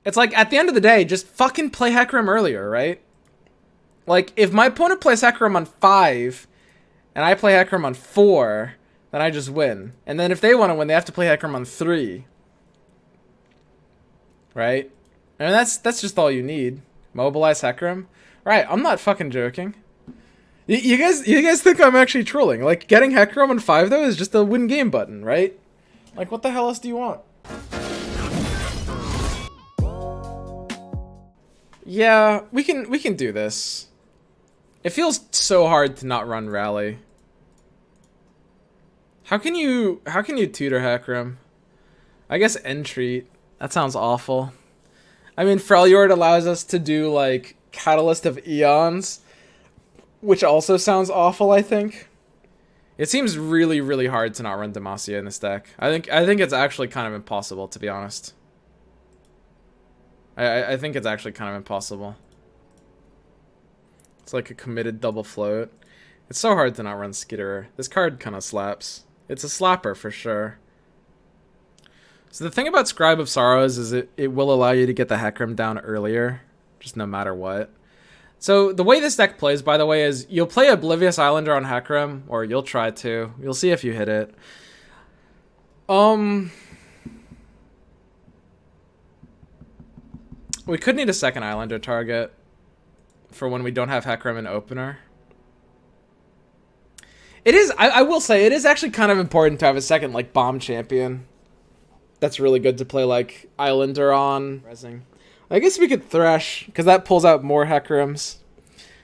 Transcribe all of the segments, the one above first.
It's like, at the end of the day, just fucking play Hecarim earlier, right? Like, if my opponent plays Hecarim on 5, and I play Hecarim on 4, then I just win. And then if they want to win, they have to play Hecarim on 3. Right? And that's just all you need. Mobilize Hecarim. Right, I'm not fucking joking. You guys think I'm actually trolling. Like, getting Hecarim on 5, though, is just a win game button, right? Like, what the hell else do you want? Yeah, we can do this. It feels so hard to not run Rally. How can you tutor Hecarim? I guess Entreat. That sounds awful. I mean, Freljord allows us to do, like, Catalyst of Eons, which also sounds awful, I think. It seems really, really hard to not run Demacia in this deck. I think it's actually kind of impossible, to be honest. I think it's actually kind of impossible. It's like a committed double float. It's so hard to not run Skitterer. This card kind of slaps. It's a slapper for sure. So the thing about Scribe of Sorrows is it will allow you to get the Hecarim down earlier, just no matter what. So the way this deck plays, by the way, is you'll play Oblivious Islander on Hecarim, or you'll try to. You'll see if you hit it. We could need a second Islander target for when we don't have Hecarim in opener. It is, I will say, it is actually kind of important to have a second, like, bomb champion. That's really good to play, like, Islander on. I guess we could Thresh, because that pulls out more Hecarims.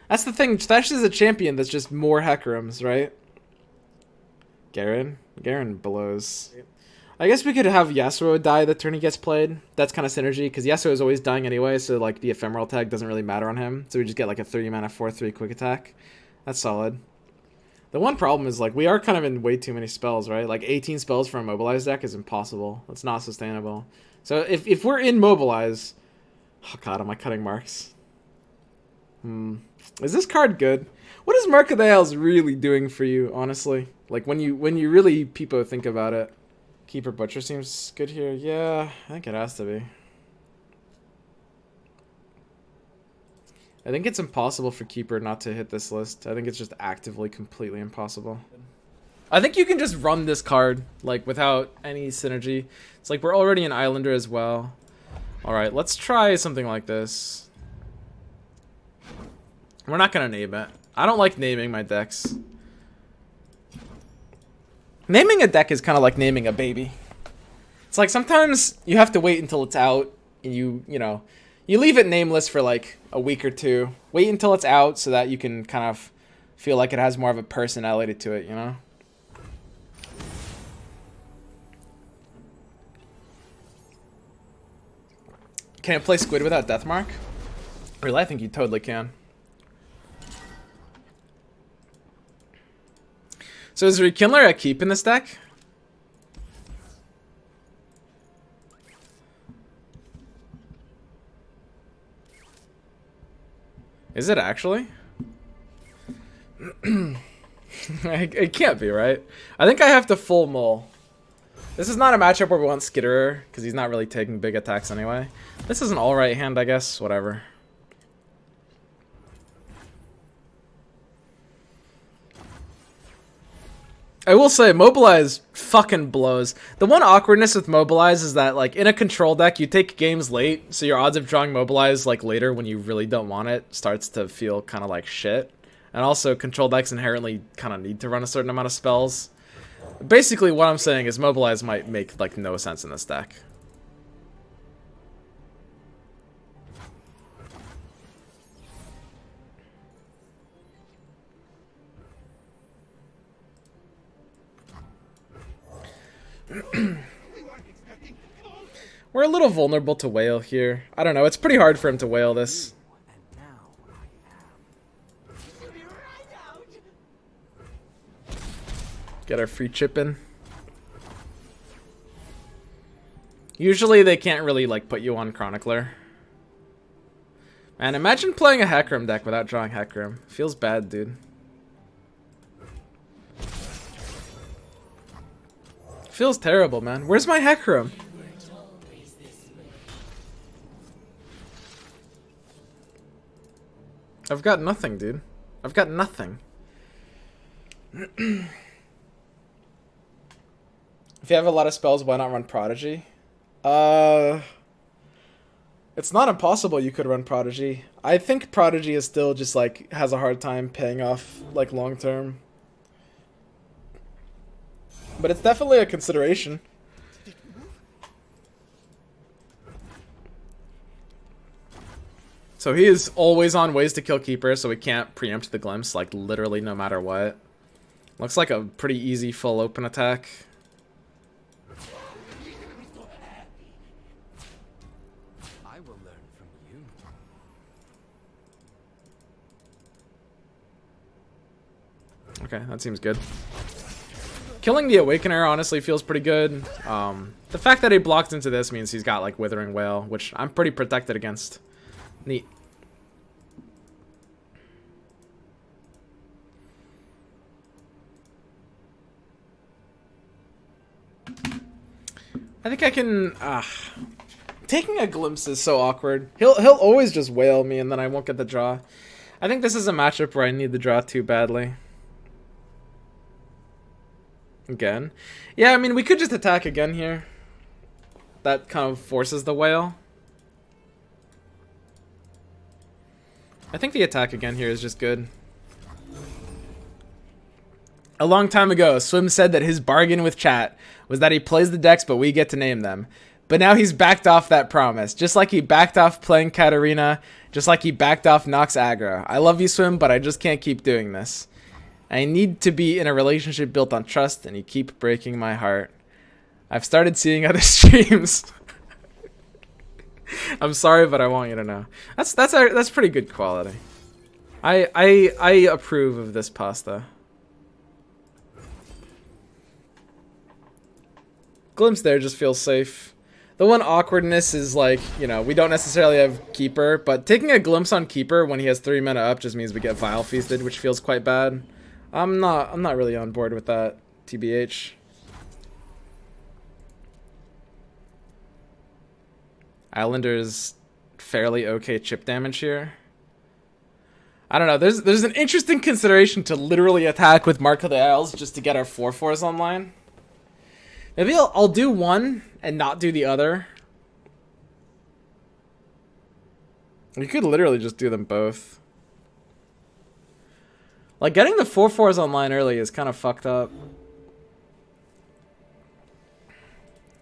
That's the thing, Thresh is a champion that's just more Hecarims, right? Garen blows. I guess we could have Yasuo die the turn he gets played. That's kind of synergy, because Yasuo is always dying anyway, so, like, the ephemeral tag doesn't really matter on him. So we just get, like, a 30 mana 4/3 quick attack. That's solid. The one problem is, like, we are kind of in way too many spells, right? Like, 18 spells for a Mobilize deck is impossible. It's not sustainable. So if we're in Mobilize... Oh god, am I cutting marks? Is this card good? What is Mark of the Isles really doing for you, honestly? Like, when you really peepo think about it. Keeper Butcher seems good here. Yeah, I think it has to be. I think it's impossible for Keeper not to hit this list. I think it's just actively completely impossible. I think you can just run this card, like, without any synergy. It's like we're already an Islander as well. Alright, let's try something like this. We're not gonna name it. I don't like naming my decks. Naming a deck is kind of like naming a baby. It's like sometimes you have to wait until it's out, and you know, you leave it nameless for like a week or two. Wait until it's out so that you can kind of feel like it has more of a personality to it, you know? Can I play Squid without Deathmark? Really, I think you totally can. So is Rekindler a keep in this deck? Is it actually? It can't be, right? I think I have to full mull. This is not a matchup where we want Skitterer, because he's not really taking big attacks anyway. This is an alright hand, I guess. Whatever. I will say, Mobilize fucking blows. The one awkwardness with Mobilize is that, like, in a control deck, you take games late, so your odds of drawing Mobilize, like, later when you really don't want it starts to feel kind of like shit. And also, control decks inherently kind of need to run a certain amount of spells. Basically, what I'm saying is Mobilize might make, like, no sense in this deck. We're a little vulnerable to whale here. I don't know, it's pretty hard for him to whale this. Get our free chip in. Usually they can't really, like, put you on Chronicler. Man, imagine playing a Hecarim deck without drawing Hecarim. Feels bad, dude. Feels terrible, man. Where's my Hecarim? I've got nothing, dude. I've got nothing. If you have a lot of spells, why not run Prodigy? It's not impossible you could run Prodigy. I think Prodigy is still just like has a hard time paying off like long term. But it's definitely a consideration. So he is always on ways to kill Keeper, so we can't preempt the Glimpse, like literally no matter what. Looks like a pretty easy full open attack. I will learn from you. Okay, that seems good. Killing the Awakener honestly feels pretty good. The fact that he blocked into this means he's got like Withering Wail, which I'm pretty protected against. Neat. I think I can. Taking a Glimpse is so awkward. He'll always just wail me, and then I won't get the draw. I think this is a matchup where I need the draw too badly. Again, yeah. I mean, we could just attack again here. That kind of forces the wail. I think the attack again here is just good. A long time ago, Swim said that his bargain with chat was that he plays the decks, but we get to name them. But now he's backed off that promise, just like he backed off playing Katarina, just like he backed off Nox aggro. I love you, Swim, but I just can't keep doing this. I need to be in a relationship built on trust, and you keep breaking my heart. I've started seeing other streams. I'm sorry, but I want you to know. That's pretty good quality. I approve of this pasta. Glimpse there just feels safe. The one awkwardness is like, you know, we don't necessarily have Keeper, but taking a Glimpse on Keeper when he has 3 mana up just means we get Vile Feasted, which feels quite bad. I'm not really on board with that, TBH. Islanders fairly okay chip damage here. I don't know. There's an interesting consideration to literally attack with Mark of the Isles just to get our 4/4s online. Maybe I'll do one and not do the other. We could literally just do them both. Like, getting the 4/4s online early is kind of fucked up.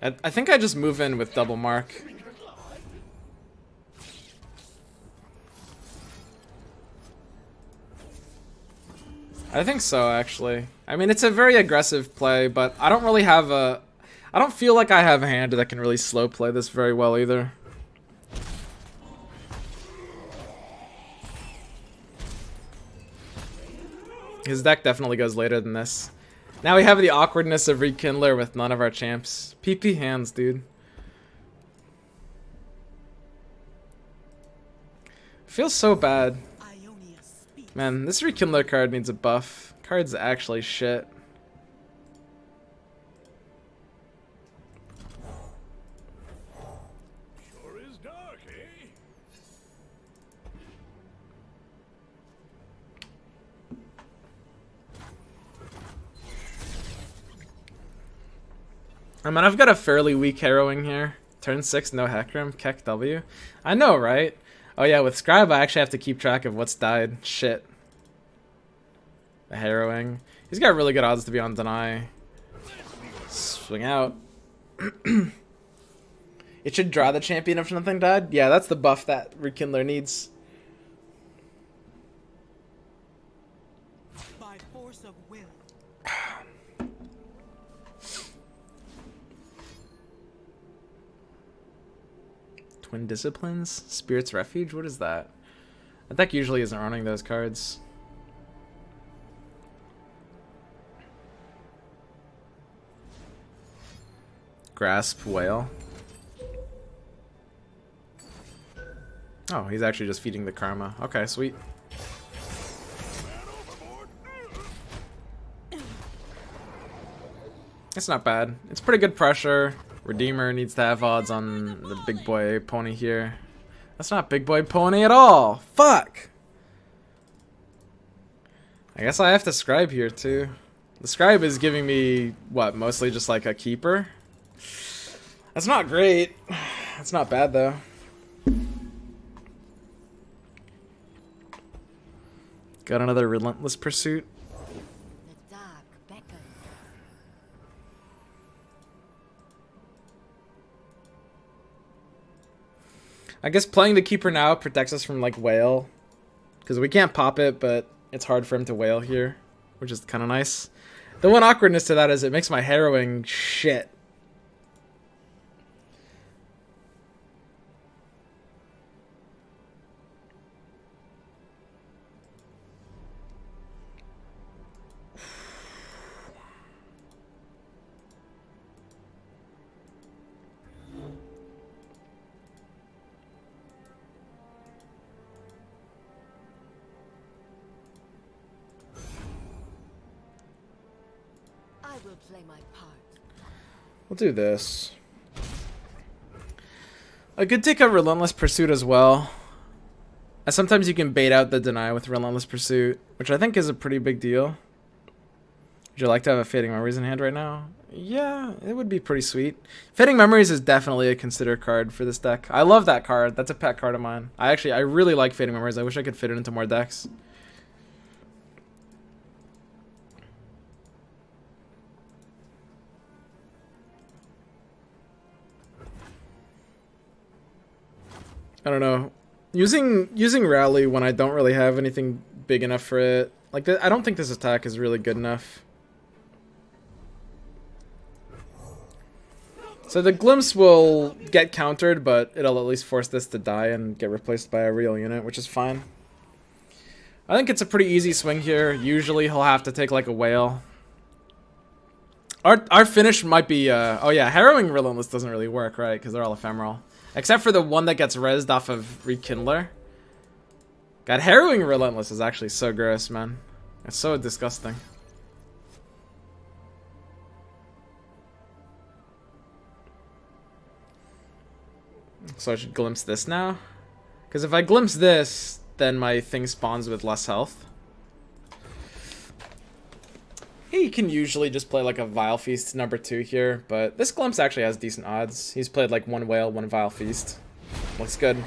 I think I just move in with double Mark. I think so, actually. I mean, it's a very aggressive play, but I don't really have a... I don't feel like I have a hand that can really slow play this very well either. His deck definitely goes later than this. Now we have the awkwardness of Rekindler with none of our champs. PP hands, dude. Feels so bad. Man, this Rekindler card needs a buff. Card's actually shit. Sure is dark, eh? I mean, I've got a fairly weak Harrowing here. Turn 6, no Hecarim, Keck W. I know, right? Oh yeah, with Scribe I actually have to keep track of what's died. Shit. The Harrowing. He's got really good odds to be on Deny. Swing out. It should draw the champion if nothing died? Yeah, that's the buff that Rekindler needs. By force of will. Twin Disciplines? Spirit's Refuge? What is that? That deck usually isn't running those cards. Grasp Whale. Oh, he's actually just feeding the Karma. Okay, sweet. It's not bad. It's pretty good pressure. Redeemer needs to have odds on the big boy pony here. That's not big boy pony at all. Fuck! I guess I have to scribe here too. The scribe is giving me, what, mostly just like a keeper? That's not great. That's not bad though. Got another relentless pursuit. The dark beckons. I guess playing the keeper now protects us from like whale. Because we can't pop it, but it's hard for him to whale here, which is kind of nice. The one awkwardness to that is it makes my harrowing shit. I will play my part. We'll do this. I could take a relentless pursuit as well. Sometimes you can bait out the deny with relentless pursuit, which I think is a pretty big deal. Would you like to have a fading memories in hand right now? Yeah, it would be pretty sweet. Fading memories is definitely a consider card for this deck. I love that card. That's a pet card of mine. I really like fading memories. I wish I could fit it into more decks. I don't know. Using rally when I don't really have anything big enough for it. Like I don't think this attack is really good enough. So the glimpse will get countered, but it'll at least force this to die and get replaced by a real unit, which is fine. I think it's a pretty easy swing here. Usually he'll have to take like a whale. Our finish might be oh yeah, harrowing relentless doesn't really work, right? Because they're all ephemeral. Except for the one that gets rezzed off of Rekindler. God, harrowing relentless is actually so gross, man. It's so disgusting. So I should glimpse this now? Because if I glimpse this, then my thing spawns with less health. He can usually just play like a Vile Feast #2 here, but this glimpse actually has decent odds. He's played like one Whale, one Vile Feast. Looks good.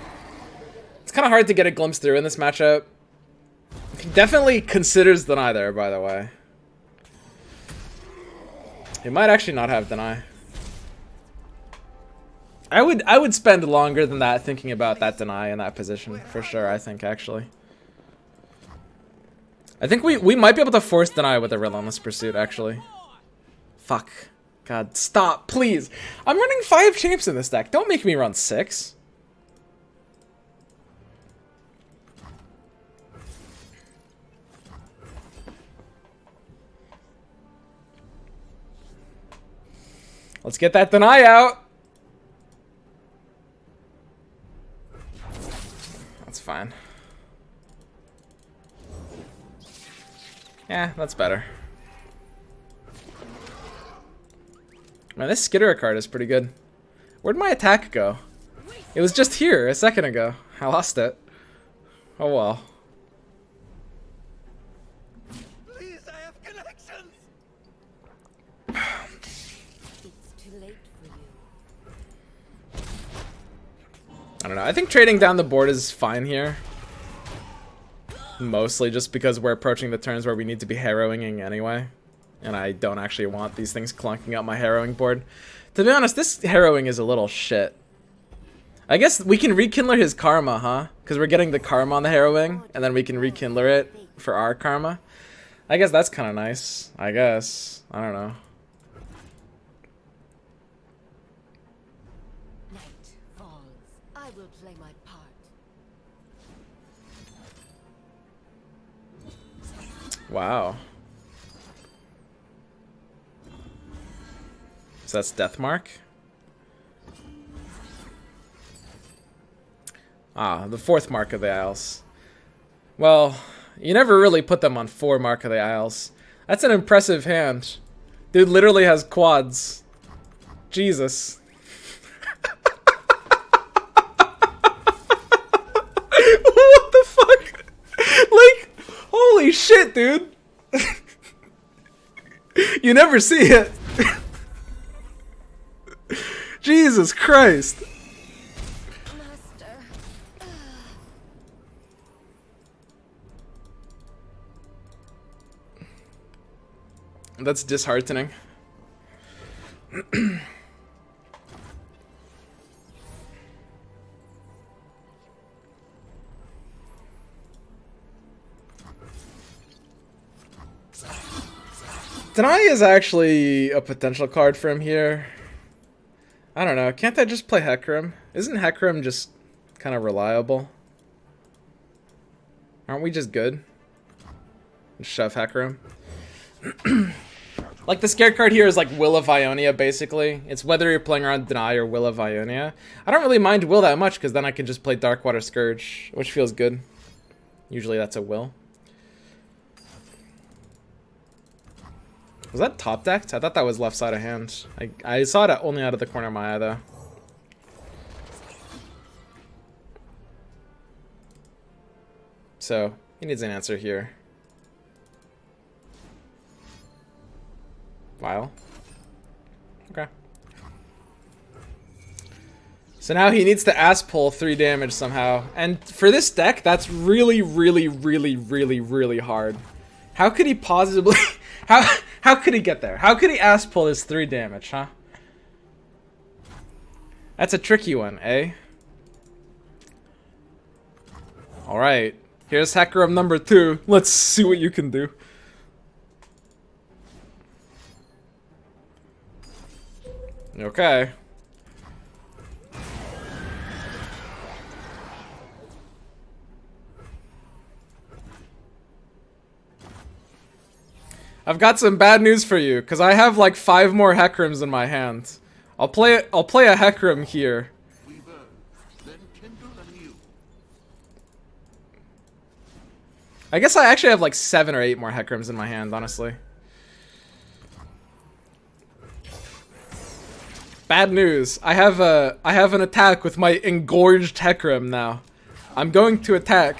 It's kind of hard to get a glimpse through in this matchup. He definitely considers deny there, by the way. He might actually not have deny. I would spend longer than that thinking about that deny in that position, for sure, I think, actually. I think we might be able to force deny with a relentless pursuit, actually. Fuck. God, stop, please. I'm running 5 champs in this deck. Don't make me run 6. Let's get that deny out. That's fine. Yeah, that's better. Man, this Skitterer card is pretty good. Where'd my attack go? It was just here a second ago. I lost it. Oh well. Please, I have connections. It's too late for you. I don't know. I think trading down the board is fine here. Mostly just because we're approaching the turns where we need to be harrowing anyway. And I don't actually want these things clunking up my harrowing board. To be honest, this harrowing is a little shit. I guess we can rekindle his karma, huh? Because we're getting the karma on the harrowing, and then we can rekindle it for our karma. I guess that's kind of nice. I guess. I don't know. Night falls. I will play my part. Wow. So that's Deathmark. Ah, the 4th Mark of the Isles. Well, you never really put them on 4 Mark of the Isles. That's an impressive hand. Dude literally has quads. Jesus. What the fuck? Like, holy shit, dude. You never see it. Jesus Christ. Master. That's disheartening. Deny is actually a potential card for him here. I don't know. Can't I just play Hecarim? Isn't Hecarim just kind of reliable? Aren't we just good? Shove Hecarim. Like, the scared card here is like Will of Ionia, basically. It's whether you're playing around Deny or Will of Ionia. I don't really mind Will that much, because then I can just play Darkwater Scourge, which feels good. Usually that's a Will. Was that top decked? I thought that was left side of hand. I saw it only out of the corner of my eye, though. So, he needs an answer here. Vial. Okay. So now he needs to ass pull 3 damage somehow. And for this deck, that's really, really, really, really, really hard. How could he possibly... How could he get there? How could he ass pull his 3 damage, huh? That's a tricky one, eh? Alright. Here's Hecarim number 2. Let's see what you can do. Okay. I've got some bad news for you, because I have like 5 more Hecarims in my hand. I'll play a Hecarim here. I guess I actually have like 7 or 8 more Hecarims in my hand, honestly. Bad news. I have an attack with my engorged Hecarim now. I'm going to attack.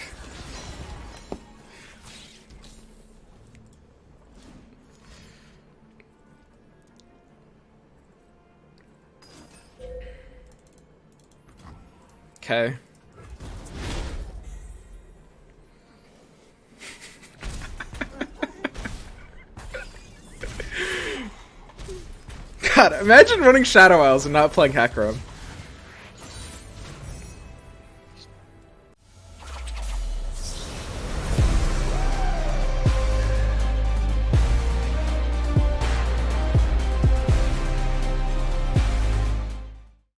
Okay. God, imagine running Shadow Isles and not playing Hecarim.